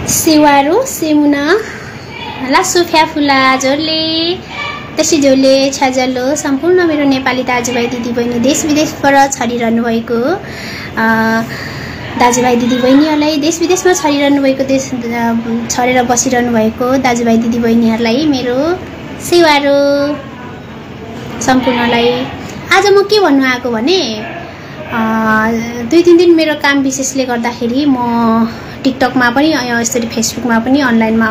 सेवारो सेमुना लासो फ्याफुला झोले त्यसै झोले छाजलो सम्पूर्ण मेरो नेपाली दाजुभाइ दिदीबहिनी देश विदेशबाट छरिरहनु भएको दाजुभाइ दिदीबहिनीहरूलाई देश विदेशमा छरिरहनु भएको छरेर बसिरहनु भएको दाजुभाइ दिदीबहिनीहरूलाई मेरो सेवारो सम्पूर्णलाई आज म के भन्नु आएको भने 2-3 दिन मेरो काम विशेषले गर्दाखेरि म टिकटकमा पनि यसरी फेसबुकमा पनि अनलाइनमा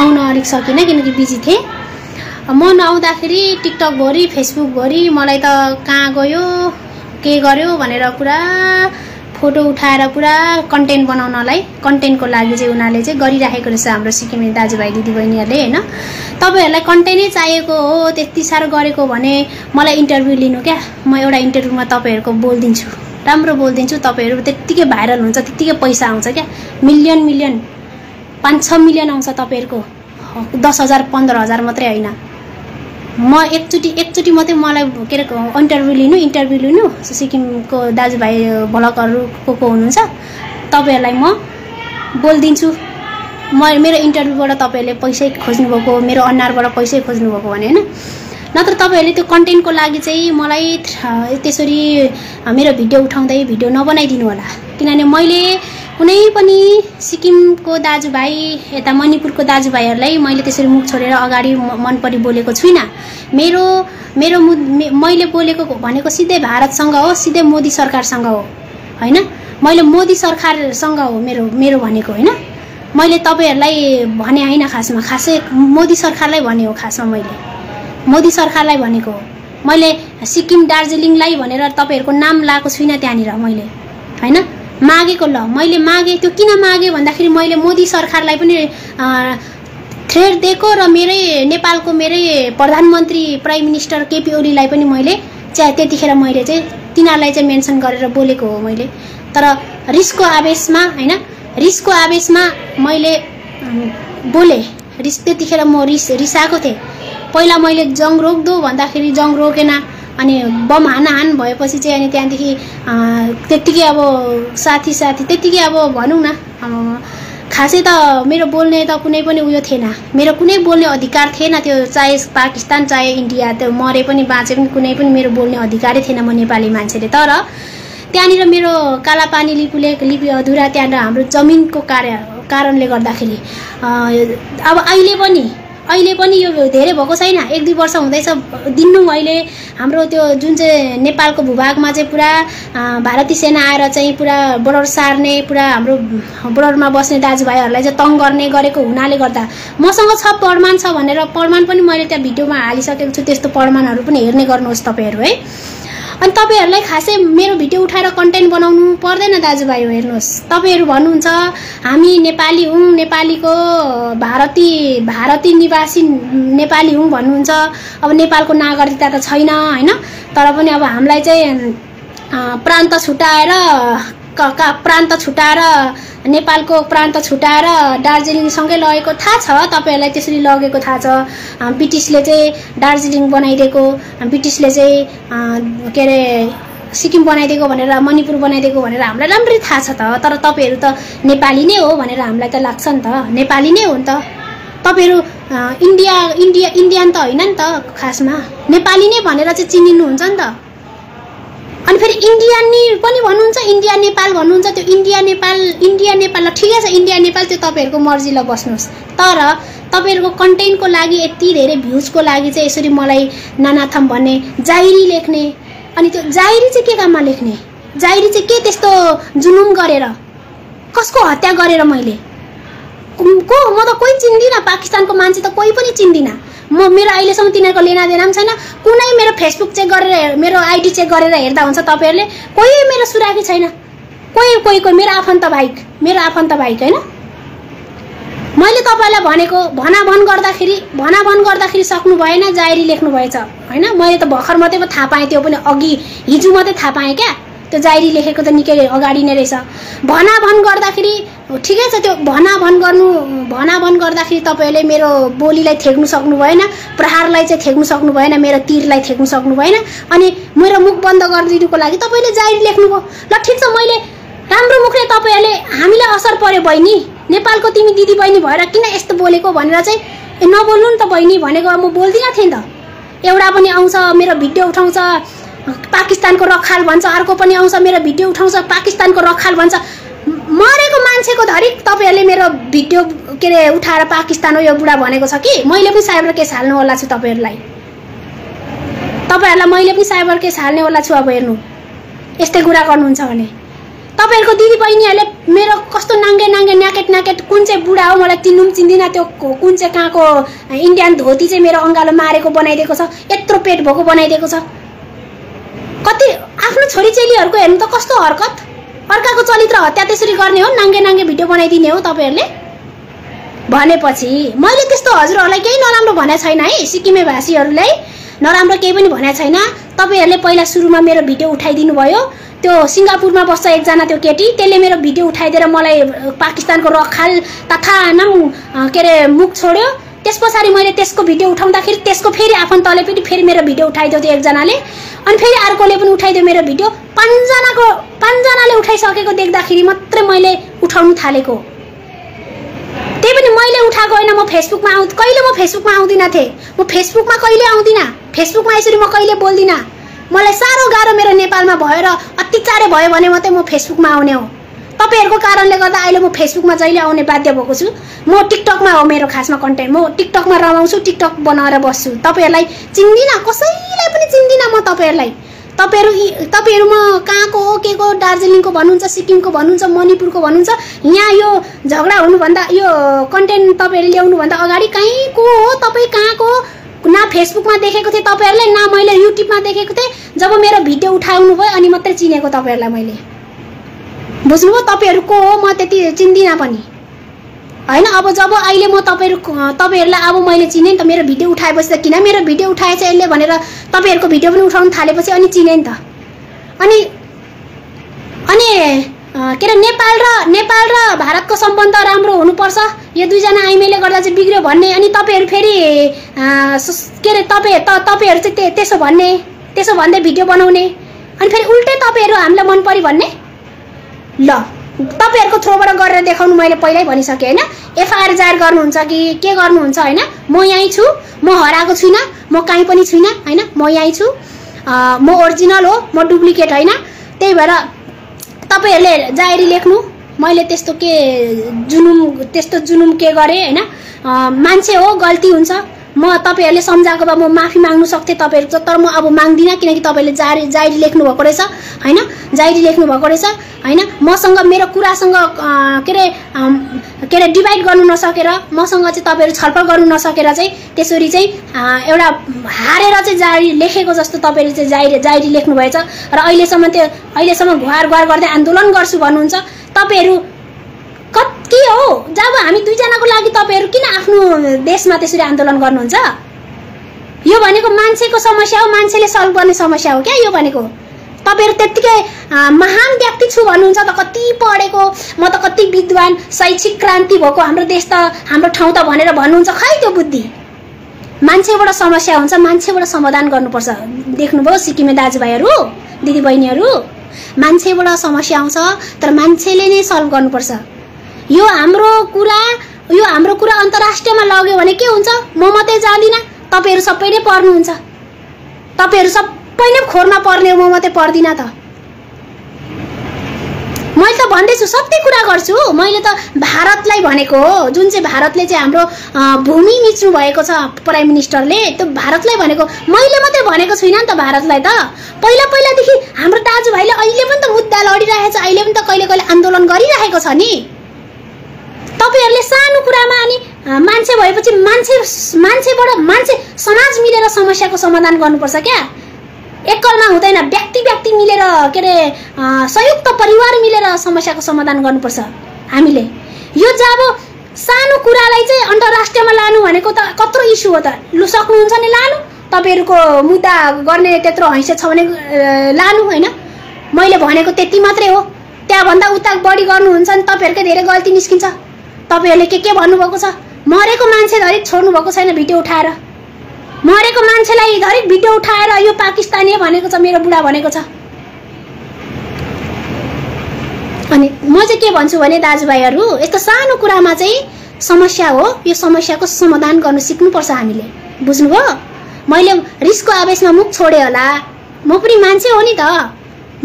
आउन अलिक सकिनँ किनकि बिजी थिएँ। म नआउँदाखेरि टिकटक भरि फेसबुक भरि मलाई त कहाँ गयो के गर्यो भनेर पुरा फोटो उठाएर पुरा कन्टेन्ट बनाउनलाई कन्टेन्टको लागि चाहिँ उनीहरूले चाहिँ गरिराखेको रहेछ हाम्रो सिक्किमे दाजुभाइ दिदीबहिनीहरूले हैन। तपाईहरुलाई कन्टेन्टै चाहिएको हो त्यति साह्रो गरेको भने मलाई इन्टरभ्यु लिनु क्या, म एउटा इन्टरभ्युमा तपाईहरुको बोल्दिन्छु, राम्रो बोल्दिन्छु, तपाईहरु त्यतिकै भाइरल हुन्छ, त्यतिकै पैसा आउँछ क्या, मिलियन 5-6 मिलियन आउँछ तपाईहरुको 10,000 15,000 मात्रै हैन। म एकचोटी मात्रै मलाई के रे इन्टरभ्यु लिनु सिक्किमको दाजुभाइ भ्लगरहरु को हुनुहुन्छ तपाईहरुलाई म बोल्दिन्छु। मेरो इन्टरभ्युबाट तपाईहरुले पैसै खोज्नु भएको, मेरो अनुहारबाट पैसै खोज्नु भएको भने हैन, नत्र तपाईहरुले त्यो कन्टेन्टको लागि चाहिँ मलाई त्यसरी मेरो भिडियो उठाउँदै भिडियो नबनाइदिनु होला। किनभने मैले कुनै पनि सिक्किमको दाजुभाइ यता मणिपुरको दाजुभाइहरुलाई मैले त्यसरी मुख छोडेर अगाडि मन परि बोलेको छुइनँ। मैले बोलेको भनेको सिधै भारतसँग हो, सिधै मोदी सरकारसँग हो हैन। मैले मोदी सरकारसँग हो मेरो भनेको हैन, मैले तपाईहरुलाई भने हैन, खासै मोदी सरकारलाई भने हो। खासमा मैले मोदी सरकारलाई भनेको हो। मैले सिक्किम दार्जिलिङलाई भनेर तपाईहरुको नाम लाएको छुइनँ त्यहाँनिर मैले हैन। मागेको ल मैले मागे, त्यो किन मागे भन्दाखेरि मैले मोदी सरकारलाई पनि थ्रेड दिएको र नेपालको मेरै प्रधानमन्त्री प्राइम मिनिस्टर केपी ओलीलाई पनि मैले त्यतिखेर मैले चाहिँ तिनीहरूलाई चाहिँ मेन्सन गरेर बोलेको हो मैले। तर रिसको आवेशमा हैन, रिसको आवेशमा मैले बोले। त्यतिखेर म रिसाएको थिएँ। पहिला मैले जङ रोक्दो भन्दाखेरि जङ रोकेन, अनि बम हान भएपछि चाहिँ अनि त्यहाँदेखि त्यतिकै अब साथी त्यतिकै अब भनौँ न, खासै त मेरो बोल्ने त कुनै पनि उयो थिएन, मेरो कुनै बोल्ने अधिकार थिएन। त्यो चाहे पाकिस्तान चाहे इन्डिया, त्यो मरे पनि बाँचे पनि कुनै पनि मेरो बोल्ने अधिकारै थिएन म नेपाली मान्छेले। तर त्यहाँनिर मेरो कालापानी लिपि अधुरा त्यहाँ हाम्रो जमिनको कारणले गर्दाखेरि अब अहिले पनि यो धेरै भएको छैन, 1-2 वर्ष हुँदैछ दिन्नु। अहिले हाम्रो त्यो जुन चाहिँ नेपालको भूभागमा चाहिँ पुरा भारतीय सेना आएर चाहिँ पुरा बोर्डर सार्ने, पुरा हाम्रो बोर्डरमा बस्ने दाजुभाइहरूलाई चाहिँ तङ गरेको हुनाले गर्दा मसँग छ प्रमाण छ भनेर, प्रमाण पनि मैले त्यहाँ भिडियोमा हालिसकेको छु। त्यस्तो प्रमाणहरू पनि हेर्ने गर्नुहोस् तपाईहरु है। अनि तपाईहरुलाई खासै मेरो भिडियो उठाएर कन्टेन्ट बनाउनु पर्दैन दाजुभाइ हो। हेर्नुहोस्, तपाईहरु भन्नुहुन्छ हामी नेपाली हौं, नेपालीको भारतीय निवासी नेपाली हौं भन्नुहुन्छ। अब नेपालको नागरिकता त छैन हैन, तर पनि अब हामीलाई चाहिँ प्रान्त छुटाएर नेपालको प्रान्त छुटाएर दार्जिलिङसँगै लगेको थाहा छ तपाईहरुलाई। त्यसरी लगेको थाहा छ। ब्रिटिसले चाहिँ दार्जिलिङ बनाइदिएको, ब्रिटिसले चाहिँ के रे सिक्किम बनाइदिएको भनेर, मणिपुर बनाइदिएको भनेर हामीलाई राम्ररी थाहा छ त। तर तपाईहरु त नेपाली नै हो भनेर हामीलाई त लाग्छ नि त, नेपाली नै हो नि त तपाईहरु। इन्डियन त होइन नि त, खासमा नेपाली नै भनेर चाहिँ चिनिनुहुन्छ नि त। अनि फेरि इन्डियन पनि भन्नुहुन्छ, इन्डिया नेपाल भन्नुहुन्छ। त्यो इन्डिया नेपाल ल ठिकै छ, इन्डिया नेपाल त्यो तपाईहरुको मर्जीले बस्नुहोस्। तर तपाईहरुको कन्टेन्टको लागि यति धेरै भ्युजको लागि चाहिँ यसरी मलाई नानाथम भन्ने, जाहिरी लेख्ने, अनि त्यो जाहिरी चाहिँ के काममा लेख्ने? जाहिरी चाहिँ के त्यस्तो जुलुम गरेर, कसको हत्या गरेर मैले म त कोही चिन्दिनँ, पाकिस्तानको मान्छे त कोही पनि चिन्दिनँ म। मेरो अहिलेसम्म तिनीहरूको लेनादेना पनि छैन। कुनै मेरो फेसबुक चेक गरेर, मेरो आइडी चेक गरेर हेर्दा हुन्छ तपाईहरुले, कोही मेरो सुराकी छैन। कोही मेरो आफन्त बाहेक हैन। मैले तपाईलाई भनेको भनाभन गर्दाखेरि सक्नु भएन, जाहेरी लेख्नु भएछ हैन। मैले त भर्खर मात्रै थाहा पाएँ, त्यो पनि हिजो मात्रै थाहा पाएँ क्या। त्यो जाहेरी लेखेको त निकै अगाडि नै रहेछ। भनाभन गर्दाखेरि ठिकै छ, त्यो भनाभन गर्दाखेरि तपाईहरुले मेरो बोलीलाई थेक्नु सक्नु भएन, प्रहारलाई चाहिँ थेक्नु सक्नु भएन, मेरो तीरलाई थेक्नु सक्नु भएन। अनि मेरो मुख बन्द गरिदिनुको लागि तपाईले जाहेरी लेख्नुभयो। ल ठिक छ, मैले राम्रो मुखले तपाईहरुले हामीलाई असर पर्यो बहिनी, नेपालको तिमी दिदी बहिनी भएर किन यस्तो बोलेको भनेर चाहिँ नबोल्नु नि त बहिनी भनेको म बोल्दिनँ थिएँ नि त। एउटा पनि आउँछ मेरो भिडियो उठाउँछ पाकिस्तानको रखाल भन्छ, अर्को पनि आउँछ मेरो भिडियो उठाउँछ पाकिस्तानको रखाल भन्छ। मरेको मान्छेको धरि तपाईहरुले मेरो भिडियो के रे उठाएर पाकिस्तान हो यो बुढा भनेको छ कि मैले पनि साइबर केस हाल्नु होला छु तपाईहरुलाई मैले पनि साइबर केस हाल्ने होला छु। अब हेर्नु यस्तै कुरा गर्नुहुन्छ भने तपाईहरुको दिदी बहिनीहरुले मेरो कस्तो नाङ्गे नाङ्गे न्याकेट कुन चाहिँ बुढा हो मलाई चिन्नु पनि चिन्दिन, त्यो कुन चाहिँ कहाँको इन्डियन धोती चाहिँ मेरो अंगालो मारेको बनाइदिएको छ, यत्रो पेट भएको बनाइदिएको छ। कति आफ्नो छोरी चेलीहरुको हेर्नु त कस्तो हरकत, अर्काको चरित्र हत्या त्यसरी गर्ने हो, नाङ्गे नाङ्गे भिडियो बनाइदिने हो तपाईहरुले भनेपछि। मैले त्यस्तो हजुरहरुलाई केही नराम्रो भने छैन है, सिक्किमे भाषीहरुलाई नराम्रो केही पनि भने छैन। तपाईहरुले पहिला सुरुमा मेरो भिडियो उठाइदिनु भयो, त्यो सिंगापुरमा बस्छ एकजना त्यो केटी, त्यसले मेरो भिडियो उठाइदिएर मलाई पाकिस्तानको रखाल तथा नाम के रे मुख छोड्यो। त्यसपछि मैले त्यसको भिडियो उठाउँदाखेरि त्यसको फेरि आफन्तले पनि फेरि मेरो भिडियो उठाइदियो त्यो एकजनाले, अनि फेरि अर्कोले पनि उठाइदियो मेरो भिडियो। पाँचजनाले उठाइसकेको देख्दाखेरि मात्रै मैले उठाउन थालेको। त्यही पनि मैले उठाएको होइन, म फेसबुकमा कहिले म फेसबुकमा आउँदिन थिएँ, म फेसबुकमा कहिले आउँदिन, फेसबुकमा यसरी म कहिले बोल्दिन। मलाई साह्रो गाह्रो मेरो नेपालमा भएर अत्याचार भयो भने मात्रै म फेसबुकमा आउने हो। तपाईहरुको कारणले गर्दा अहिले म फेसबुकमा जहिले आउने बाध्य भएको छु। म टिकटकमा हो मेरो खासमा कन्टेन्ट, म टिकटकमा रमाउँछु, टिकटक बनाएर बस्छु। तपाईहरुलाई चिन्दिन, कसैलाई पनि चिन्दिन म तपाईहरुलाई। तपाईहरु म कहाँको हो के को दार्जिलिङको भन्नुहुन्छ, सिक्किमको भन्नुहुन्छ, मणिपुरको भन्नुहुन्छ, यहाँ यो झगडा हुनुभन्दा यो कन्टेन्ट तपाईहरुले ल्याउनु भन्दा अगाडि कहीँको हो तपाई, कहाँको ना फेसबुकमा देखेको थिएँ तपाईहरुले, ना मैले युट्युबमा देखेको थिएँ। जब मेरो भिडियो उठाउनु भयो अनि मात्रै चिनेको तपाईहरुलाई मैले। बुझ्नुभयो, तपाईहरुको हो म त्यति चिन्दिन पनि हैन। अब जब अहिले म तपाईहरुलाई अब मैले चिने नि त, मेरो भिडियो उठाएपछि त, किन मेरो भिडियो उठाएछ यसले भनेर तपाईहरुको भिडियो पनि उठाउन थालेपछि अनि चिने नि त। अनि के रे नेपाल र भारतको सम्बन्ध राम्रो हुनुपर्छ, यो दुईजना आइमेले गर्दा चाहिँ बिग्रियो भन्ने, अनि तपाईहरु फेरि के रे तपाईहरु चाहिँ त्यसो भन्दै भिडियो बनाउने, अनि फेरि उल्टै तपाईहरु हामीलाई मन परि भन्ने। ल तपाईहरुको थ्रोबाट गरेर देखाउनु मैले पहिल्यै भनिसके हैन। एफआईआर जाहेर गर्नुहुन्छ कि के गर्नुहुन्छ हैन, म यही छु, म हराएको छुइनँ, म कहीँ पनि छुइनँ हैन, म यही छु, म ओरिजिनल हो, म डुप्लिकेट हैन। त्यही भएर तपाईहरुले जाहेरी लेख्नु, मैले त्यस्तो जुनुम के गरे हैन, मान्छे हो गल्ती हुन्छ, म तपाईहरुले सम्झाएको भए म माफी माग्नु सक्थे तपाईहरु, तर म अब माग्दिन किनकि तपाईले जाहेरी लेख्नु भएको रहेछ हैन, जाहेरी लेख्नु भएको रहेछ हैन। मसँग मेरो कुरासँग के रे डिभाइड गर्नु नसकेर, मसँग चाहिँ तपाईहरु छलफल गर्नु नसकेर चाहिँ त्यसरी चाहिँ एउटा हारेर चाहिँ जाहेरी लेखेको जस्तो तपाईहरु चाहिँ जाहेरी लेख्नु भएछ र अहिलेसम्म गुहार गर्दै आन्दोलन गर्छु भन्नुहुन्छ तपाईहरु। कति हो, जब हामी दुईजनाको लागि तपाईहरु किन आफ्नो देशमा त्यसरी आन्दोलन गर्नुहुन्छ? यो भनेको मान्छेको समस्या हो, मान्छेले सल्भ गर्ने समस्या हो क्या यो भनेको। तपाईहरु त्यतिकै महान व्यक्ति छु भन्नुहुन्छ त, कति पढेको म त कति विद्वान शैक्षिक क्रान्ति भएको हाम्रो देश त हाम्रो ठाउँ त भनेर भन्नुहुन्छ। खै त्यो बुद्धि, मान्छेबाट समस्या हुन्छ, मान्छेबाट समाधान गर्नुपर्छ। देख्नुभयो सिक्किमे दाजुभाइहरु दिदीबहिनीहरु, मान्छेबाट समस्या आउँछ तर मान्छेले नै सल्भ गर्नुपर्छ। यो हाम्रो कुरा अन्तर्राष्ट्रियमा लग्यो भने के हुन्छ? म मात्रै जान्दिन, तपाईहरु सबै नै पर्नुहुन्छ, तपाईहरु सबै नै खोरमा पर्ने हो, म मात्रै पर्दिन त। मैले त भन्दैछु, सत्य कुरा गर्छु। मैले त भारतलाई भनेको हो, जुन चाहिँ भारतले चाहिँ हाम्रो भूमि मिच्नु भएको छ प्राइम मिनिस्टरले, त्यो भारतलाई भनेको मैले मात्रै भनेको छुइनँ नि त भारतलाई त। पहिलादेखि हाम्रो दाजुभाइले अहिले पनि त मुद्दा लडिरहेको छ, अहिले पनि त कहिले कहिले आन्दोलन गरिरहेको छ नि। तपाईहरुले सानो कुरामा अनि मान्छे भएपछि मान्छे समाज मिलेर समस्याको समाधान गर्नुपर्छ क्या, एकलमा हुँदैन। व्यक्ति मिलेर के रे संयुक्त परिवार मिलेर समस्याको समाधान गर्नुपर्छ हामीले। यो जब सानो कुरालाई चाहिँ अन्तर्राष्ट्रियमा लानु भनेको त कत्रो इस्यु हो त। लु सक्नुहुन्छ नि लानु, तपाईहरुको मुद्दा गर्ने त्यत्रो हैसियत छ भने लानु हैन। मैले भनेको त्यति मात्रै हो, त्यहाँभन्दा उता बढी गर्नुहुन्छ नि तपाईहरुकै धेरै गल्ती निस्किन्छ। तपाईहरुले के भन्नुभएको छ? मरेको मान्छे धरि छोड्नु भएको छैन भिडियो उठाएर, मरेको मान्छेलाई धरि भिडियो उठाएर यो पाकिस्तानी भनेको छ, मेरो बुढा भनेको छ अनि म चाहिँ के भन्छु भने दाजुभाइहरू, यस्तो सानो कुरामा चाहिँ समस्या हो, यो समस्याको समाधान गर्न सिक्नुपर्छ हामीले। बुझ्नुभयो? मैले रिसको आवेशमा मुख छोडे होला, म पनि मान्छे हो नि त,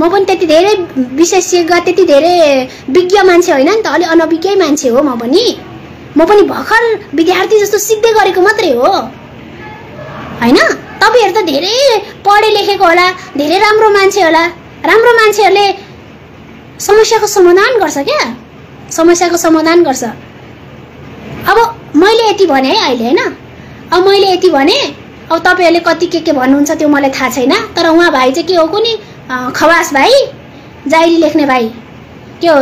म पनि त्यति धेरै विशेषज्ञ त्यति धेरै विज्ञ मान्छे होइन नि त, अलि अनभिज्ञ मान्छे हो म पनि भर्खर विद्यार्थी जस्तो सिक्दै गरेको मात्रै हो हैन। तपाईहरु त धेरै पढे लेखेको होला, धेरै राम्रो मान्छे होला, राम्रो मान्छेहरुले समस्याको समाधान गर्छ क्या, समस्याको समाधान गर्छ। अब मैले यति भने है अहिले हैन, अब मैले यति भने, अब तपाईहरुले कति के भन्नुहुन्छ त्यो मलाई थाहा छैन, तर उहाँ भाइ चाहिँ के हो कुनी खवास भाइ, जाइरी लेख्ने भाइ, के हो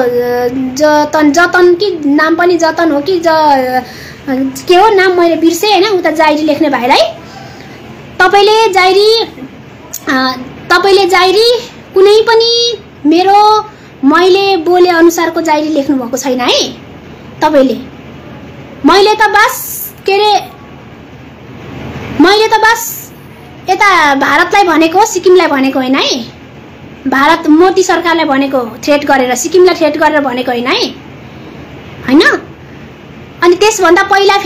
जतन कि नाम पनि जतन हो कि के हो नाम मैले बिर्से हैन, उता जाइरी लेख्ने भाइलाई तपाईले जाइरी कुनै पनि मेरो मैले बोले अनुसारको जाइरी लेख्नु भएको छैन है तपाईले। मैले त बस यता भारतलाई भनेको, सिक्किमलाई भनेको हैन है, भारत मोदी सरकारलाई भनेको, थ्रेट गरेर सिक्किमलाई थ्रेट गरेर भनेको हैन है, हैन। अनि त्यसभन्दा पहिला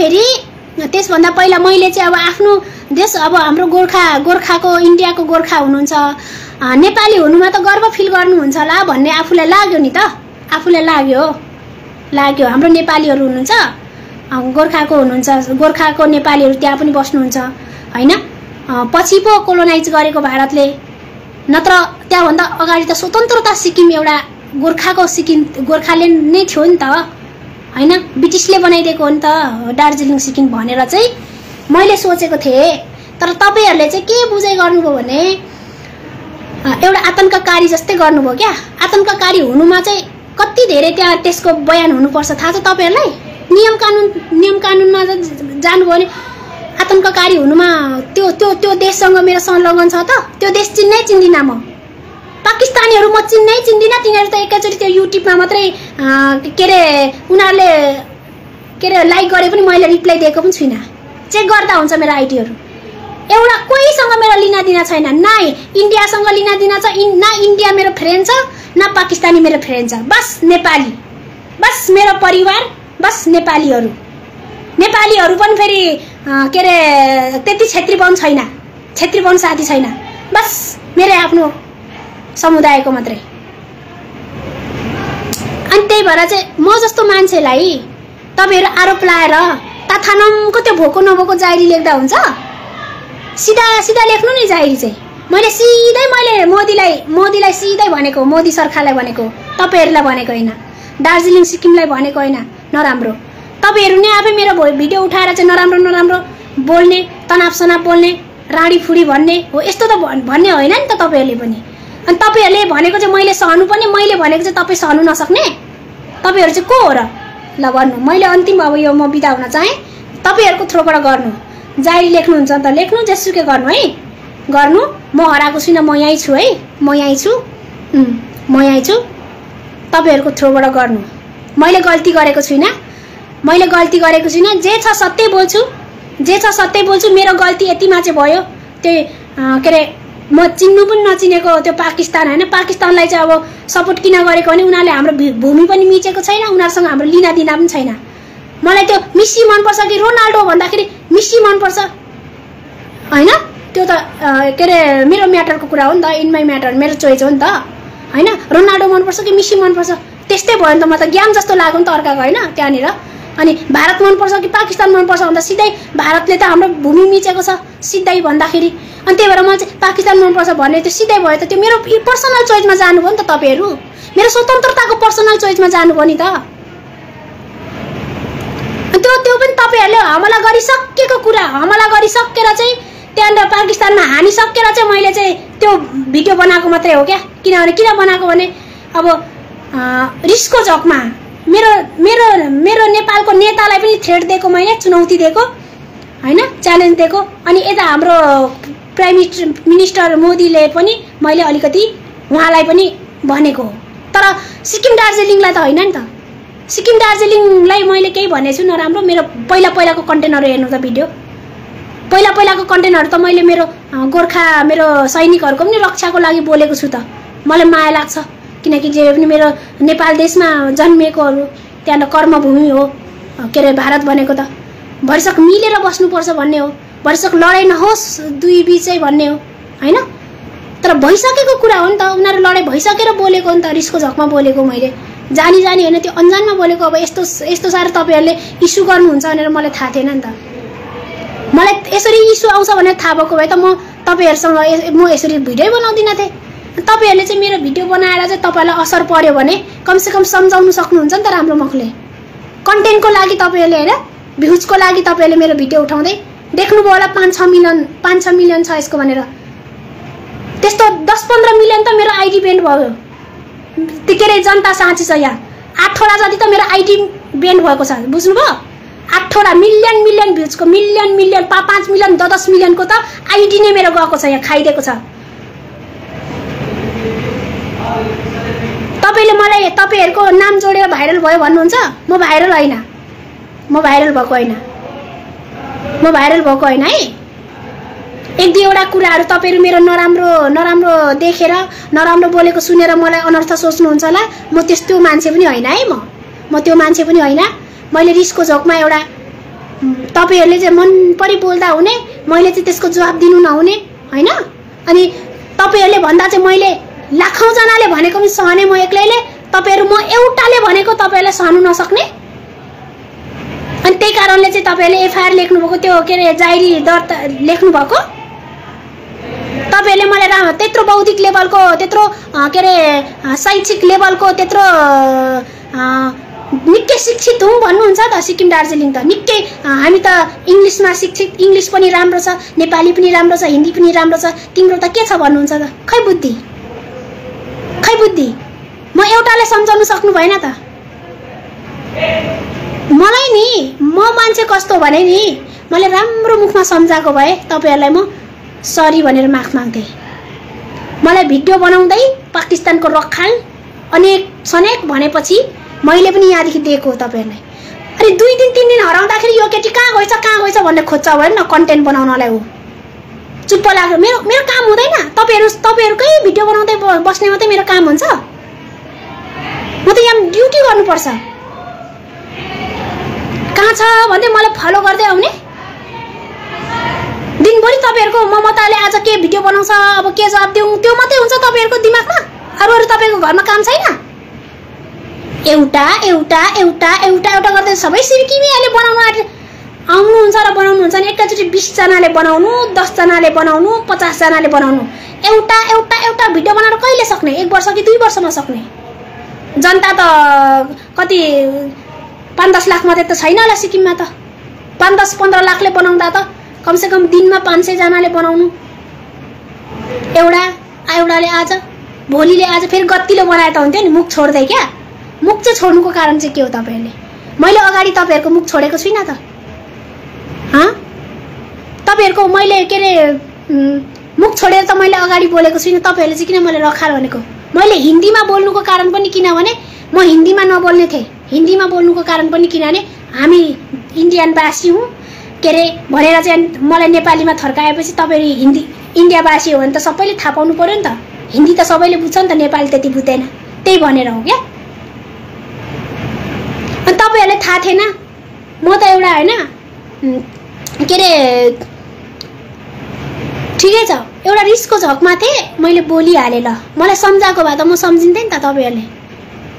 मैले चाहिँ अब आफ्नो देश, अब हाम्रो गोर्खाको इन्डियाको गोर्खा हुनुहुन्छ, नेपाली हुनुमा त गर्व फिल गर्नुहुन्छ होला भन्ने आफूलाई लाग्यो नि त, आफूलाई लाग्यो हाम्रो नेपालीहरु हुनुहुन्छ, गोर्खाको हुनुहुन्छ, गोर्खाको नेपालीहरु त्यहाँ पनि बस्नुहुन्छ हैन। पछि पो कोलोनाइज गरेको भारतले, नत्र त्यहाँभन्दा अगाडि त स्वतन्त्रता सिक्किम एउटा गोर्खाले नै थियो नि त हैन, ब्रिटिसले बनाइदिएको हो नि त दार्जिलिङ सिक्किम भनेर चाहिँ मैले सोचेको थिएँ। तर तपाईहरुले चाहिँ के बुझाइ गर्नुभयो भने एउटा आतंककारी जस्तै गर्नुभयो क्या। आतंककारी हुनुमा चाहिँ कति धेरै त्यहाँ त्यसको बयान हुनुपर्छ थाहा छ तपाईहरुलाई? नियम कानुनमा जानुभयो भने आतंककारी हुनुमा त्यो देशसँग मेरो संलग्न छ त, त्यो देश चिन्नै चिन्दिन म, पाकिस्तानीहरु म चिन्नै चिन्दिन, तिनीहरु त एकैचोटी त्यो युट्युबमा मात्रै उनीहरुले लाइक गरे पनि मैले रिप्लाई दिएको पनि छुइनँ, चेक गर्दा हुन्छ मेरो आइडीहरु। एउटा कोहीसँग मेरो लिना दिना छैन, न इन्डियासँग लिना दिना छ, न इन्डिया मेरो फ्रेन्ड छ, न पाकिस्तानी मेरो फ्रेन्ड छ, बस नेपाली, बस मेरो परिवार, बस नेपालीहरु पनि फेरि त्यति क्षेत्रीवन छैन, क्षेत्रीवन साथी छैन, बस मेरो आफ्नो समुदायको मात्रै। अनि त्यही भएर चाहिँ म जस्तो मान्छेलाई तपाईहरु आरोप लाएर ताथानमको त्यो भोको नभोको जाइरी लेख्दा हुन्छ? सिधा लेख्नु नि जाइरी चाहिँ। मैले मोदीलाई सिधै भनेको, मोदी सरकारलाई भनेको, तपाईहरुलाई भनेको हैन, दार्जिलिङ सिक्किमलाई भनेको हैन नराम्रो। तपाईहरु नै आफै मेरो भिडियो उठाएर चाहिँ नराम्रो बोल्ने, तनाव बोल्ने, राडी फुडी भन्ने हो, यस्तो त भन्ने होइन नि त तपाईहरुले पनि। अनि तपाईहरुले भनेको चाहिँ मैले सहनु पनि, मैले भनेको चाहिँ तपाई सहनु नसक्ने तपाईहरु चाहिँ को हो र? ल गर्नु, मैले अन्तिम अब यो म बिदा हुन चाहे, तपाईहरुको थ्रोबाट गर्नु, जाइरी लेख्नुहुन्छ त लेख्नु, जेसुकै गर्नु है, गर्नु। म हराएको छुइनँ, म यहीँ छु है, म यहीँ छु, तपाईहरुको थ्रोबाट गर्नु। मैले गल्ती गरेको छुइनँ, जे छ सत्य बोल्छु, मेरो गल्ती यतिमा चाहिँ भयो। त्यो म चिन्नु पनि नचिनेको त्यो पाकिस्तान हैन, पाकिस्तानलाई चाहिँ अब सपोर्ट किन गरेको भने उनीहरुले हाम्रो भूमि पनि मिचेको छैन, उनीहरुसँग हाम्रो लिना दिना पनि छैन। मलाई त्यो मेसी मन पर्छ कि रोनाल्डो भन्दाखेरि मेसी मन पर्छ हैन, त्यो त मेरो म्याटरको कुरा हो नि त, इन माई म्याटर, मेरो चोइस हो नि त हैन। रोनाल्डो मन पर्छ कि मेसी मन पर्छ, त्यस्तै भयो नि त, म त ज्ञान जस्तो लाग्यो नि त अर्काको हैन त्यहाँनिर। अनि भारत मन पर्छ कि पाकिस्तान मन पर्छ भन्दा सिधै भारतले त हाम्रो भूमि मिचेको छ सिधै भन्दाखेरि, अनि त्यही भएर म चाहिँ पाकिस्तान मन पर्छ भन्ने त्यो सिधै भयो त, त्यो मेरो पर्सनल चोइसमा जानुभयो नि त तपाईहरु, मेरो स्वतन्त्रताको पर्सनल चोइसमा जानुभयो नि त। त्यो पनि तपाईहरुले हमला गरिसकेको कुरा, हमला गरिसकेर चाहिँ त्यहाँनिर पाकिस्तानमा हानिसकेर चाहिँ मैले चाहिँ त्यो भिडियो बनाएको मात्रै हो क्या। किन बनाएको भने अब रिसको झकमा मेरो नेपालको नेतालाई पनि थ्रेट दिएको, मैले चुनौती दिएको हैन, च्यालेन्ज दिएको। अनि यता हाम्रो प्राइम मिनिस्टर मोदीले पनि मैले अलिकति उहाँलाई पनि भनेको, तर सिक्किम दार्जिलिङलाई त होइन नि त। सिक्किम दार्जिलिङलाई मैले केही भनेछु नराम्रो? मेरो पहिलाको कन्टेन्टहरु हेर्नु त भिडियो, पहिलाको कन्टेन्टहरु त मैले मेरो गोर्खा, मेरो सैनिकहरुको पनि रक्षाको लागि बोलेको छु त, मलाई माया लाग्छ। किनकि जे पनि मेरो नेपाल देशमा जन्मिएकोहरू त्यहाँ कर्मभूमि हो के अरे भारत भनेको त भरिसक मिलेर बस्नुपर्छ भन्ने हो भरिसक लडाइँ नहोस् दुई बीचै भन्ने हो हैन तर भइसकेको कुरा हो नि त उनीहरू लडाइँ भइसकेर बोलेको हो नि त रिसको झकमा बोलेको मैले जानी होइन त्यो अन्जानमा बोलेको अब यस्तो साह्रो तपाईहरुले इस्यु गर्नुहुन्छ भनेर मलाई थाहा थिएन नि त मलाई यसरी इस्यु आउँछ भनेर थाहा भएको भए त म तपाईहरुसँग म यसरी भिडियो बनाउँदिन थिए तपाईहरुले चाहिँ मेरो भिडियो बनाएर चाहिँ तपाईलाई असर पर्यो भने कमसेकम सम्झाउन सक्नुहुन्छ नि त राम्रो मुखले कन्टेन्टको लागि तपाईहरुले हैन भ्युजको लागि तपाईहरुले मेरो भिडियो उठाउँदै देख्नुभयो होला 5-6 मिलियन छ यसको भनेर त्यस्तो 10-15 मिलियन त मेरो आइडी बेन्ड भयो तिकेरै जनता साँची छ यहाँ 8 वटा जति त मेरो आइडी बेन्ड भएको छ बुझ्नुभयो 8 वटा मिलियन भ्युजको मिलियन 5 मिलियन 10 मिलियनको त आइडी नै मेरो गएको छ यहाँ खाइदिएको छ तपाईले मलाई तपाईहरुको नाम जोडेर भाइरल भयो भन्नुहुन्छ म भाइरल भएको हैन है एक दुईवटा कुराहरु तपाईहरु मेरो नराम्रो देखेर नराम्रो बोलेको सुनेर मलाई अनर्थ सोच्नुहुन्छ होला म त्यस्तो मान्छे पनि हैन है म त्यो मान्छे पनि हैन मैले रिसको झोकमा एउटा तपाईहरुले चाहिँ मन परि बोल्दा हुने मैले चाहिँ त्यसको जवाफ दिनु नहुने हैन अनि तपाईहरुले भन्दा चाहिँ मैले लाखौं जनाले भनेको पनि सहने म एक्लैले तपाईहरु म एउटाले भनेको तपाईहरुले सहनु नसक्ने अनि त्यही कारणले चाहिँ तपाईहरुले एफआईआर लेख्नु भएको त्यो के रे जायरी दर्ता लेख्नु भएको तपाईहरुले मलाई त्यत्रो बौद्धिक लेभलको त्यत्रो के रे शैक्षिक लेभलको त्यत्रो निकै शिक्षित हुँ भन्नुहुन्छ त सिक्किम दार्जिलिङ त निकै हामी त इंग्लिशमा शिक्षित इंग्लिश पनि राम्रो छ नेपाली पनि राम्रो छ हिन्दी पनि राम्रो छ तिम्रो त के छ भन्नुहुन्छ त खै बुद्धि म एउटाले सम्झाउन सक्नु भएन त मलाई नि म मान्छे कस्तो भने नि मैले राम्रो मुखमा सम्झाएको भए तपाईहरुलाई म सरी भनेर माफ माग्थे मलाई भिडियो बनाउँदै पाकिस्तानको रखाल अनेक भनेपछि मैले पनि यहाँदेखि दिएको हो तपाईहरुलाई अनि 2 दिन 3 दिन हराउँदाखेरि यो केटी कहाँ गएछ भन्ने खोज्छ भएन न कन्टेन्ट बनाउनलाई हो चुप्प लाग्यो मेरो काम हुँदैन तपाईहरुकै भिडियो बनाउँदै बस्ने मात्रै मेरो काम हुन्छ म त यहाँ ड्युटी गर्नुपर्छ कहाँ छ भन्दै मलाई फलो गर्दै आउने दिनभरि तपाईहरुको ममताले आज के भिडियो बनाउँछ अब के जवाफ दिउँ त्यो मात्रै हुन्छ तपाईहरुको दिमागमा अरु तपाईको घरमा काम छैन एउटा गर्दै सबै सिर्किमीले बनाउनु आउनुहुन्छ र बनाउनुहुन्छ नि एकैचोटी 20 जनाले बनाउनु 10 जनाले बनाउनु 50 जनाले बनाउनु एउटा भिडियो बनाउन कहिले सक्ने 1 वर्ष कि 2 वर्षमा सक्ने जनता त कति 5-10 लाख मात्रै त छैन होला सिक्किममा त 5-10-15 लाखले बनाउँदा त कमसेकम दिनमा 500 जनाले बनाउनु एउटाले आज भोलिले आज फेरि गतिलो बनाए त हुन्थ्यो नि मुख छोड्दै क्या मुख चाहिँ छोड्नुको कारण चाहिँ के हो तपाईहरुले मैले अगाडि तपाईहरुको मुख छोडेको छुइन त तपाईहरुको मैले के रे मुख छोडेर त मैले अगाडि बोलेको छुइन तपाईहरुले चाहिँ किन मैले रखाल भनेको मैले हिन्दीमा बोल्नुको कारण पनि किनभने म हिन्दीमा नबोल्ने थिए हिन्दीमा बोल्नुको कारण पनि किनभने हामी इन्डियन बासी हूँ के रे भनेर चाहिँ मलाई नेपालीमा थर्काएपछि तपाईहरु हिन्दी इन्डिया बासी हो भने त सबैले थाहा पाउनु पर्यो नि त हिन्दी त सबैले बुझ्छ नि त नेपाली त्यति बुझ्दैन त्यही भनेर हो क्या अनि तपाईहरुले थाहा थिएन म त एउटा हैन के रे ठिकै छ एउटा रिसको झकमा थिए मैले बोलिहाले ल मलाई सम्झाएको भए त म सम्झिन्थे नि त तपाईहरुले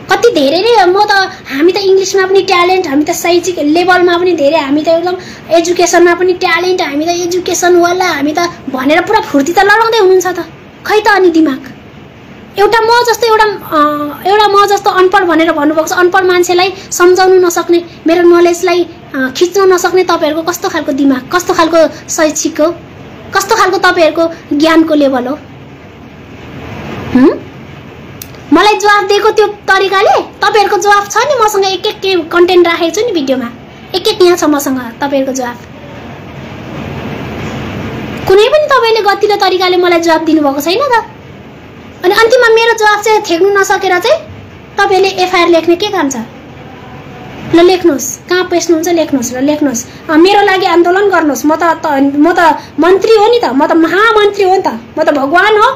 कति धेरै नै म त हामी त इंग्लिशमा पनि ट्यालेन्ट हामी त शैक्षिक लेभलमा पनि धेरै हामी त एकदम एजुकेसनमा पनि ट्यालेन्ट हामी त एजुकेसन वाला हामी त भनेर पुरा फुर्ती त लडाउँदै हुनुहुन्छ त खै त अनि दिमाग एउटा म जस्तो अनपढ भनेर भन्नुभएको छ अनपढ मान्छेलाई सम्झाउनु नसक्ने मेरो नलेजलाई खिच्न नसक्ने तपाईहरुको कस्तो खालको दिमाग कस्तो खालको शैक्षिक हो कस्तो खालको तपाईहरुको ज्ञानको लेभल हो मलाई जवाफ दिएको त्यो तरिकाले तपाईहरुको जवाफ छ नि मसँग एक कन्टेन्ट राखेको छु नि भिडियोमा एक यहाँ छ मसँग तपाईहरुको जवाफ कुनै पनि तपाईले गतिलो तरिकाले मलाई जवाफ दिनुभएको छैन त अनि अन्तिममा मेरो जवाफ चाहिँ थेक्नु नसकेर चाहिँ तपाईले एफआईआर लेख्ने के काम छ ल लेख्नुस् कहाँ पेस्नुहुन्छ लेख्नुस् र लेख्नुस् मेरो लागि आन्दोलन गर्नुस् म त मन्त्री हो नि त म त महामन्त्री हो नि त म त भगवान हो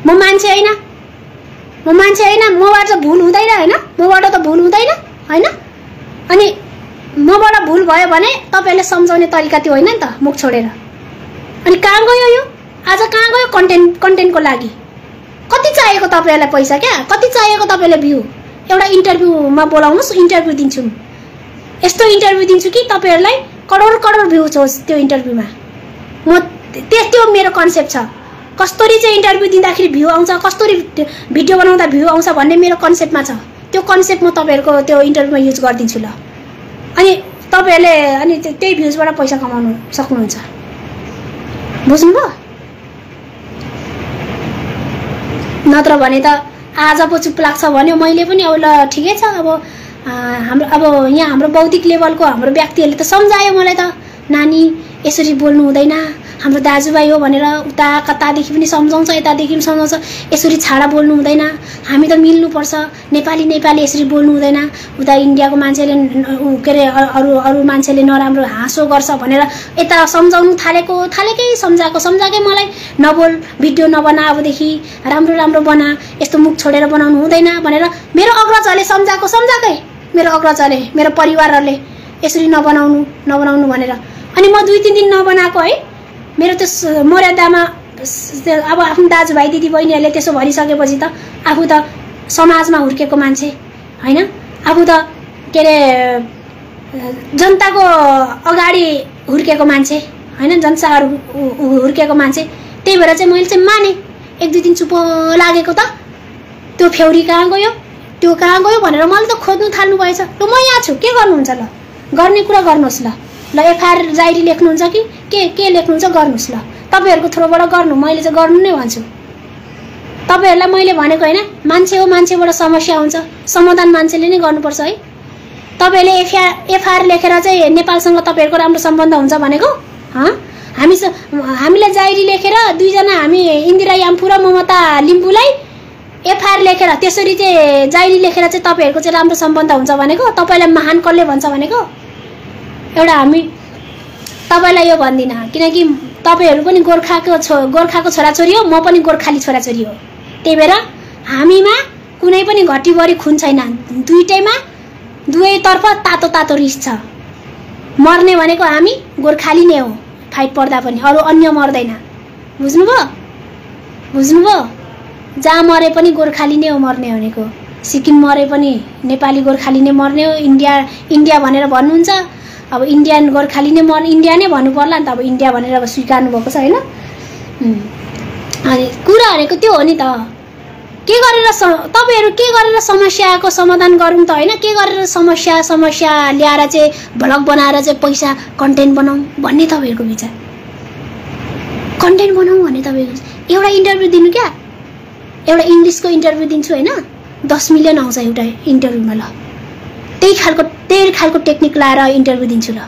म मान्छे हैन म मान्छे होइन, मबाट त भुल हुँदैन होइन, मबाट त भुल हुँदैन होइन। अनि मबाट भुल भयो भने तपाईँहरूले सम्झाउने तरिका त्यो होइन नि त, मुख छोडेर। अनि कहाँ गयो यो आज, कहाँ गयो कन्टेन्टको लागि? कति चाहिएको तपाईँहरूलाई पैसा, क्या कति चाहिएको तपाईँले भ्यू? एउटा इन्टरभ्यूमा बोलाउनुहोस्, इन्टरभ्यू दिन्छु, यस्तो इन्टरभ्यू दिन्छु कि तपाईँहरूलाई करोड करोड भ्यू होस् त्यो इन्टरभ्यूमा। म त्यो मेरो कन्सेप्ट छ। कस्तरी चाहिँ इन्टरभ्यू दिँदाखेरि भ्यू आउँछ, कस्तरी भिडियो बनाउँदा भ्यू आउँछ भन्ने मेरो कन्सेप्टमा छ। त्यो कन्सेप्ट म तपाईँहरूको त्यो इन्टरभ्यूमा युज गरिदिन्छु ल। अनि तपाईँहरूले अनि त्यही भ्युजबाट पैसा कमाउनु सक्नुहुन्छ, बुझ्नुभयो? नत्र भने त आज पो चुप लाग्छ भन्यो मैले पनि अब ल ठिकै छ। अब हाम्रो अब यहाँ हाम्रो बौद्धिक लेभलको हाम्रो व्यक्तिहरूले त सम्झायो मलाई त, नानी यसरी बोल्नु हुँदैन, हाम्रो दाजुभाइ हो भनेर उता कतादेखि पनि सम्झाउँछ, यतादेखि पनि सम्झाउँछ, यसरी छाडा बोल्नु हुँदैन, हामी त मिल्नुपर्छ, नेपाली नेपाली यसरी बोल्नु हुँदैन, उता इन्डियाको मान्छेले के अरे अरू मान्छेले नराम्रो हाँसो गर्छ भनेर यता सम्झाउनु थालेकै सम्झाएकै मलाई नबोल, भिडियो नबना, अबदेखि राम्रो बना, यस्तो मुख छोडेर बनाउनु हुँदैन भनेर मेरो अग्रजहरूले सम्झाएकै, मेरो अग्रजले मेरो परिवारहरूले यसरी नबनाउनु भनेर। अनि म 2-3 दिन नबनाएको है, मेरो त्यो मर्यादामा अब आफ्नो दाजुभाइ दिदीबहिनीहरूले त्यसो भनिसकेपछि त आफू त समाजमा हुर्केको मान्छे होइन, आफू त के अरे जनताको अगाडि हुर्केको मान्छे होइन, जनताहरू हुर्केको मान्छे। त्यही भएर चाहिँ मैले चाहिँ माने। 1-2 दिन चुप लागेको त त्यो फ्यौरी कहाँ गयो, त्यो कहाँ गयो भनेर मैले त खोज्नु थाल्नु भएछ। ल म यहाँ छु, के गर्नुहुन्छ? ल गर्ने कुरा गर्नुहोस् ल। एफआइआर डायरी लेख्नुहुन्छ कि के लेख्नुहुन्छ गर्नुहोस् ल, तपाईँहरूको थ्रोबाट गर्नु, मैले चाहिँ गर्नु नै भन्छु। तपाईँहरूलाई मैले भनेको होइन, मान्छे हो, मान्छेबाट समस्या हुन्छ, समाधान मान्छेले नै गर्नुपर्छ है। तपाईँहरूले एफआइआर लेखेर चाहिँ नेपालसँग तपाईँहरूको राम्रो सम्बन्ध हुन्छ भनेको? हामीले डायरी लेखेर 2 जना हामी इन्दिरा याम्फू र ममता लिम्बूलाई एफआइआर लेखेर त्यसरी चाहिँ डायरी लेखेर चाहिँ तपाईँहरूको चाहिँ राम्रो सम्बन्ध हुन्छ भनेको? तपाईँलाई महान कसले भन्छ भनेको? एउटा हामी तपाईँलाई यो भन्दिनँ, किनकि तपाईँहरू पनि गोर्खाको छोराछोरी हो, म पनि गोर्खाली छोराछोरी हो। त्यही भएर हामीमा कुनै पनि घटीबढी खुन छैन, दुवैतर्फ तातो रिस छ। मर्ने भनेको हामी गोर्खाली नै हो, फाइट पर्दा पनि, अरू अन्य मर्दैन। बुझ्नुभयो? जहाँ मरे पनि गोर्खाली नै हो मर्ने भनेको। सिक्किम मरे पनि नेपाली गोर्खाली नै मर्ने हो। इन्डिया भनेर भन्नुहुन्छ, अब इन्डियन गोर्खाली नै इन्डिया नै भन्नु पर्ला नि त, अब इन्डिया भनेर अब स्वीकार्नु भएको छ होइन। अनि कुरा भनेको त्यो हो नि त, के गरेर तपाईँहरू के गरेर समस्याको समाधान गरौँ त होइन, के गरेर समस्या ल्याएर चाहिँ भ्लग बनाएर चाहिँ पैसा कन्टेन्ट बनाऊँ भन्ने तपाईँहरूको विचार। कन्टेन्ट बनाऊँ भने तपाईँको एउटा इन्टरभ्यू दिनु, क्या एउटा इङ्ग्लिसको इन्टरभ्यू दिन्छु होइन, 10 मिलियन आउँछ एउटा इन्टरभ्यूमा। ल त्यही खालको टेक्निक लाएर इन्टरभ्यू दिन्छु ल।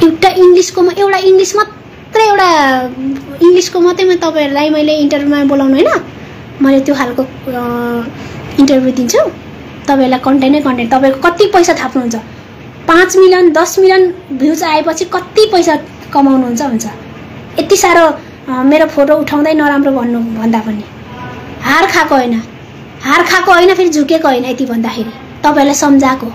एउटा इङ्ग्लिसको मात्रै तपाईँहरूलाई मैले इन्टरभ्यूमा बोलाउनु होइन, मैले त्यो खालको इन्टरभ्यू दिन्छु। तपाईँहरूलाई कन्टेन्ट तपाईँको कति पैसा थाप्नुहुन्छ? 5 मिलियन 10 मिलियन भ्युज आएपछि कति पैसा कमाउनुहुन्छ हुन्छ? यति साह्रो मेरो फोटो उठाउँदै नराम्रो भन्दा पनि हार खाएको होइन, फेरि झुकेको होइन। यति भन्दाखेरि तपाईँहरूलाई सम्झाएको,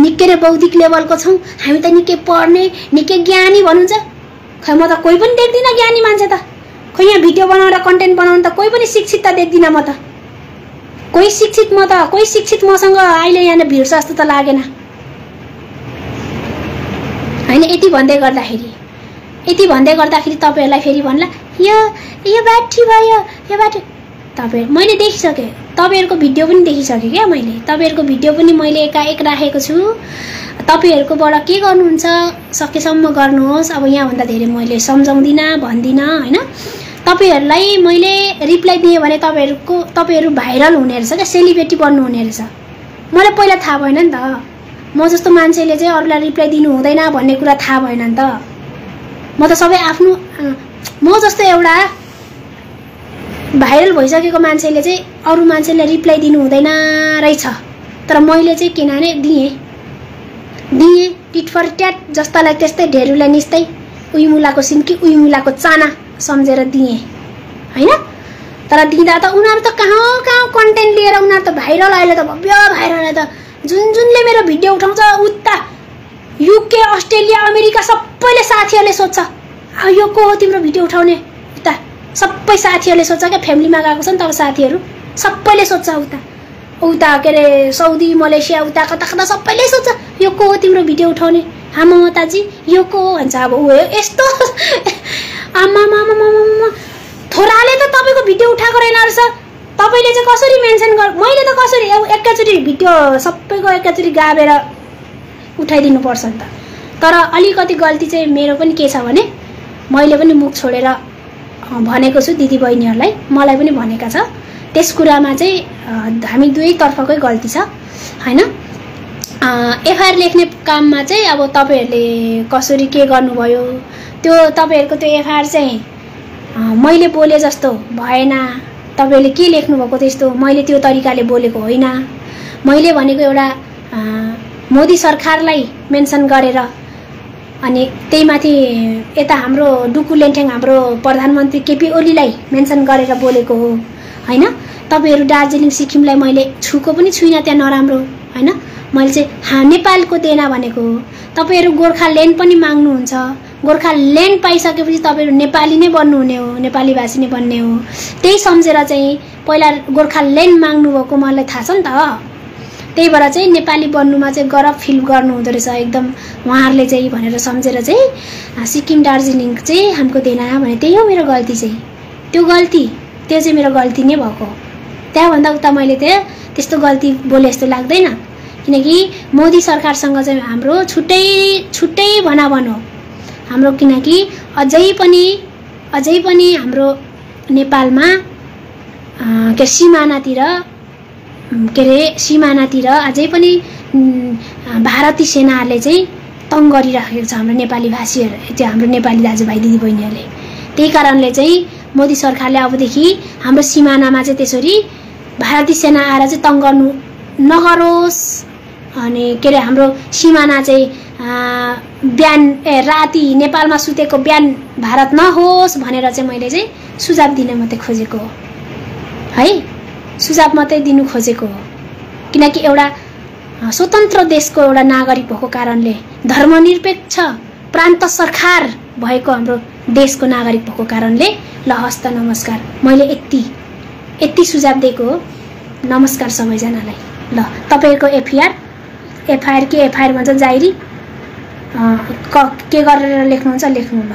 निकै रे बौद्धिक लेभलको छौँ हामी त, निकै पढ्ने निकै ज्ञानी भन्नुहुन्छ। खै म त कोही पनि देख्दिनँ ज्ञानी मान्छे त, खै यहाँ भिडियो बनाएर कन्टेन्ट बनाउनु त कोही पनि शिक्षित त देख्दिनँ म त। कोही शिक्षित मसँग अहिले यहाँ भिड जस्तो त लागेन होइन। यति भन्दै गर्दाखेरि तपाईँहरूलाई फेरि भन्ला यो बाठी भयो, यो बाटो तपाईँ मैले देखिसकेँ, तपाईँहरूको भिडियो पनि देखिसकेँ क्या मैले, तपाईँहरूको भिडियो पनि मैले एकाएक राखेको छु। तपाईँहरूकोबाट के गर्नुहुन्छ सकेसम्म गर्नुहोस्। अब यहाँभन्दा धेरै मैले सम्झाउँदिनँ भन्दिनँ होइन। तपाईँहरूलाई मैले रिप्लाई दिएँ भने तपाईँहरू भाइरल हुने रहेछ क्या, सेलिब्रेटी बन्नु हुने रहेछ। मलाई पहिला थाहा भएन नि त, म जस्तो मान्छेले चाहिँ अरूलाई रिप्लाई दिनु हुँदैन भन्ने कुरा थाहा भएन नि त। म त सबै आफ्नो, म जस्तो एउटा भाइरल भइसकेको मान्छेले चाहिँ अरू मान्छेले रिप्लाई दिनु हुँदैन रहेछ, तर मैले चाहिँ किनभने दिएँ टिट फर ट्याट, जस्तालाई त्यस्तै ढेरुलाई निस्तै, उही मुलाको सिन्की उही मुलाको चाना सम्झेर दिएँ होइन। तर दिँदा त उनीहरू त कहाँ कन्टेन्ट लिएर उनीहरू त भाइरल, अहिले त भव्य भाइरल। त जुनले मेरो भिडियो उठाउँछ उता युके अस्ट्रेलिया अमेरिका सबैले साथीहरूले सोध्छ यो को हो तिम्रो भिडियो उठाउने, उता सबै साथीहरूले सोध्छ क्या, फ्यामिलीमा गएको छ नि त अब साथीहरू सबैले सोध्छ, उता के अरे साउदी मलेसिया उता कता कता सबैले सोध्छ यो को हो तिम्रो भिडियो उठाउने, आमा मताजी यो को हो भन्छ। अब ऊ यस्तो आमा थोराले त तपाईँको भिडियो उठाएको रहेन रहेछ, तपाईँले चाहिँ कसरी मेन्सन गर, मैले त कसरी एकैचोटि भिडियो सबैको एकैचोटि गाबेर उठाइदिनु पर्छ नि त। तर अलिकति गल्ती चाहिँ मेरो पनि के छ भने मैले पनि मुख छोडेर भनेको छु दिदीबहिनीहरूलाई, मलाई पनि भनेका छ, त्यस कुरामा चाहिँ हामी दुवैतर्फकै गल्ती छ हैन। एफआइआर लेख्ने काममा चाहिँ अब तपाईँहरूले कसरी के गर्नुभयो, त्यो तपाईँहरूको त्यो एफआइआर चाहिँ मैले बोले जस्तो भएन, तपाईँले के लेख्नुभएको त्यस्तो मैले त्यो तरिकाले बोलेको होइन। मैले भनेको एउटा मोदी सरकारलाई मेन्सन गरेर अनि त्यहीमाथि यता हाम्रो डुकु लेन्टेङ हाम्रो प्रधानमन्त्री केपी ओलीलाई मेन्सन गरेर बोलेको हो हैन। तपाईँहरू दार्जिलिङ सिक्किमलाई मैले छुको पनि छुइनँ, त्यहाँ नराम्रो हैन। मैले चाहिँ नेपालको देना भनेको हो। तपाईँहरू गोर्खाल्यान्ड पनि माग्नुहुन्छ, गोर्खाल्यान्ड पाइसकेपछि तपाईँहरू नेपाली नै बन्नुहुने हो, नेपाली भाषी नै बन्ने हो। त्यही सम्झेर चाहिँ पहिला गोर्खाल्यान्ड माग्नुभएको मलाई थाहा छ नि त, त्यही भएर चाहिँ नेपाली बन्नुमा चाहिँ गर्व फिल गर्नुहुँदो रहेछ एकदम उहाँहरूले चाहिँ भनेर सम्झेर चाहिँ सिक्किम दार्जिलिङ चाहिँ हाम्रो देना भने त्यही हो मेरो गल्ती चाहिँ, त्यो चाहिँ मेरो गल्ती नै भएको। त्यहाँभन्दा उता मैले त्यस्तो गल्ती बोले जस्तो लाग्दैन, किनकि मोदी सरकारसँग चाहिँ हाम्रो छुट्टै भनाभन हो हाम्रो, किनकि अझै पनि हाम्रो नेपालमा के सिमानातिर अझै पनि भारतीय सेनाहरूले चाहिँ तङ गरिराखेको छ हाम्रो नेपाली भाषीहरू, त्यो हाम्रो नेपाली दाजुभाइ दिदीबहिनीहरूले। त्यही कारणले चाहिँ मोदी सरकारले अबदेखि हाम्रो सिमानामा चाहिँ त्यसरी भारतीय सेना आएर चाहिँ तङ गर्नु नगरोस्, अनि के अरे हाम्रो सिमाना चाहिँ बिहान राति नेपालमा सुतेको बिहान भारत नहोस् भनेर चाहिँ मैले चाहिँ सुझाव दिन मात्रै खोजेको हो है, सुझाव मात्रै दिनु खोजेको हो। किनकि एउटा स्वतन्त्र देशको एउटा नागरिक भएको कारणले, धर्मनिरपेक्ष प्रान्त सरकार भएको हाम्रो देशको नागरिक भएको कारणले ल हस्त नमस्कार, मैले यति सुझाव दिएको हो। नमस्कार सबैजनालाई। ल तपाईहरुको एफआइआर भन्छ जाइरी के गरेर लेख्नुहुन्छ लेख्नु ल।